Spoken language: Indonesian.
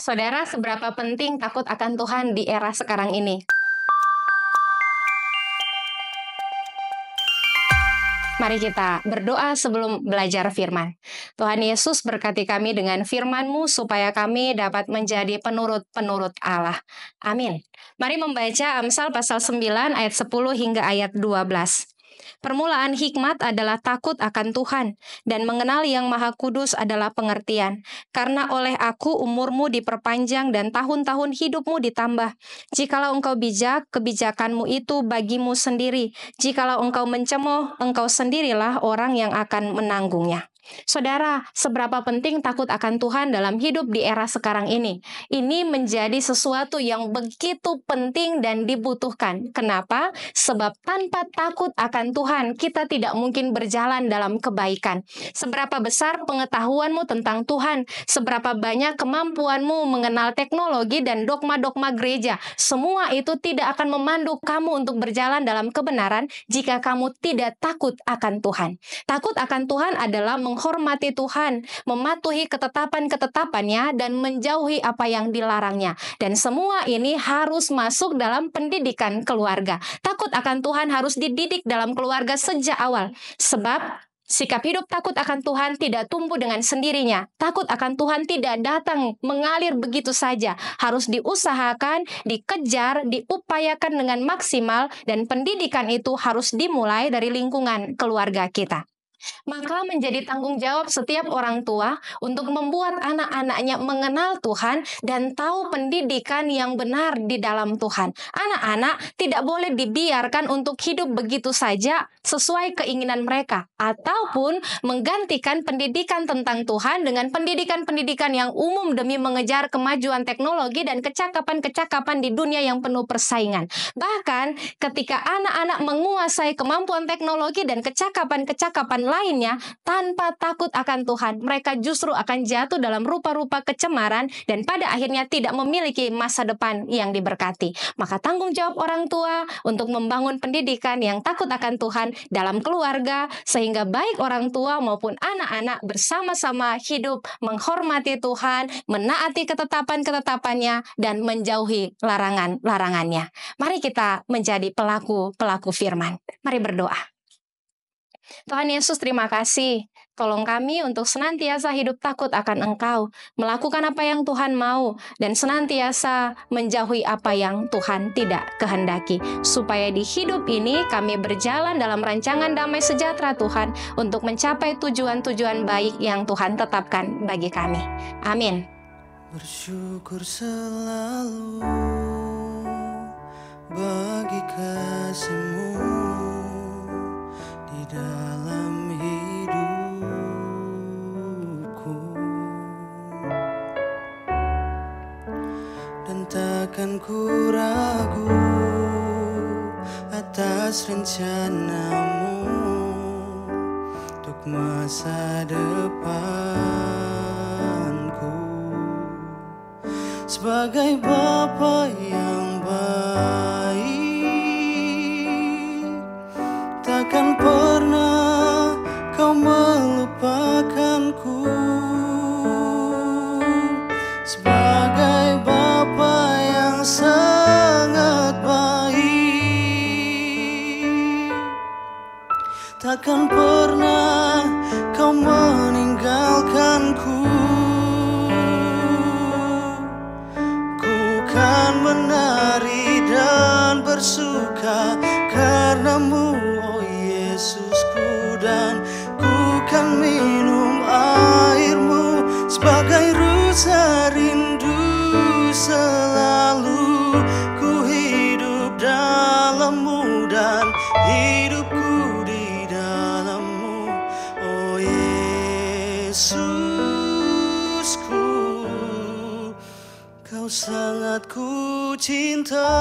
Saudara, seberapa penting takut akan Tuhan di era sekarang ini? Mari kita berdoa sebelum belajar firman. Tuhan Yesus, berkati kami dengan firman-Mu supaya kami dapat menjadi penurut-penurut Allah. Amin. Mari membaca Amsal pasal 9 ayat 10 hingga ayat 12. Permulaan hikmat adalah takut akan Tuhan, dan mengenal Yang Maha Kudus adalah pengertian. Karena oleh aku umurmu diperpanjang dan tahun-tahun hidupmu ditambah. Jikalau engkau bijak, kebijakanmu itu bagimu sendiri. Jikalau engkau mencemooh, engkau sendirilah orang yang akan menanggungnya. Saudara, seberapa penting takut akan Tuhan dalam hidup di era sekarang ini? Ini menjadi sesuatu yang begitu penting dan dibutuhkan. Kenapa? Sebab tanpa takut akan Tuhan, kita tidak mungkin berjalan dalam kebaikan. Seberapa besar pengetahuanmu tentang Tuhan, seberapa banyak kemampuanmu mengenal teknologi dan dogma-dogma gereja, semua itu tidak akan memandu kamu untuk berjalan dalam kebenaran jika kamu tidak takut akan Tuhan. Takut akan Tuhan adalah menghormati Tuhan, mematuhi ketetapan-ketetapannya, dan menjauhi apa yang dilarangnya. Dan semua ini harus masuk dalam pendidikan keluarga. Takut akan Tuhan harus dididik dalam keluarga sejak awal. Sebab sikap hidup takut akan Tuhan tidak tumbuh dengan sendirinya. Takut akan Tuhan tidak datang mengalir begitu saja. Harus diusahakan, dikejar, diupayakan dengan maksimal, dan pendidikan itu harus dimulai dari lingkungan keluarga kita. Maka menjadi tanggung jawab setiap orang tua untuk membuat anak-anaknya mengenal Tuhan dan tahu pendidikan yang benar di dalam Tuhan. Anak-anak tidak boleh dibiarkan untuk hidup begitu saja sesuai keinginan mereka, ataupun menggantikan pendidikan tentang Tuhan dengan pendidikan-pendidikan yang umum demi mengejar kemajuan teknologi dan kecakapan-kecakapan di dunia yang penuh persaingan. Bahkan ketika anak-anak menguasai kemampuan teknologi dan kecakapan-kecakapan lainnya tanpa takut akan Tuhan, mereka justru akan jatuh dalam rupa-rupa kecemaran dan pada akhirnya tidak memiliki masa depan yang diberkati. Maka tanggung jawab orang tua untuk membangun pendidikan yang takut akan Tuhan dalam keluarga, sehingga baik orang tua maupun anak-anak bersama-sama hidup menghormati Tuhan, menaati ketetapan-ketetapannya, dan menjauhi larangan-larangannya. Mari kita menjadi pelaku firman. Mari berdoa. Tuhan Yesus, terima kasih. Tolong kami untuk senantiasa hidup takut akan Engkau, melakukan apa yang Tuhan mau, dan senantiasa menjauhi apa yang Tuhan tidak kehendaki. Supaya di hidup ini kami berjalan dalam rancangan damai sejahtera Tuhan untuk mencapai tujuan-tujuan baik yang Tuhan tetapkan bagi kami. Amin. Bersyukur selalu bagi kasih-Mu di dalam hidupku, dan takkan ku ragu atas rencana-Mu untuk masa depanku. Sebagai Bapa yang baik, takkan pernah Kau melupakanku. Sebagai Bapa yang sangat baik, takkan pernah Kau meninggalkanku. Ku kan menari dan bersuka karena-Mu, oh Yesusku, dan ku kan minum air-Mu sebagai rasa rindu. Selalu ku hidup dalam-Mu dan hidupku di dalam-Mu, oh Yesusku. Kau sangat ku cinta.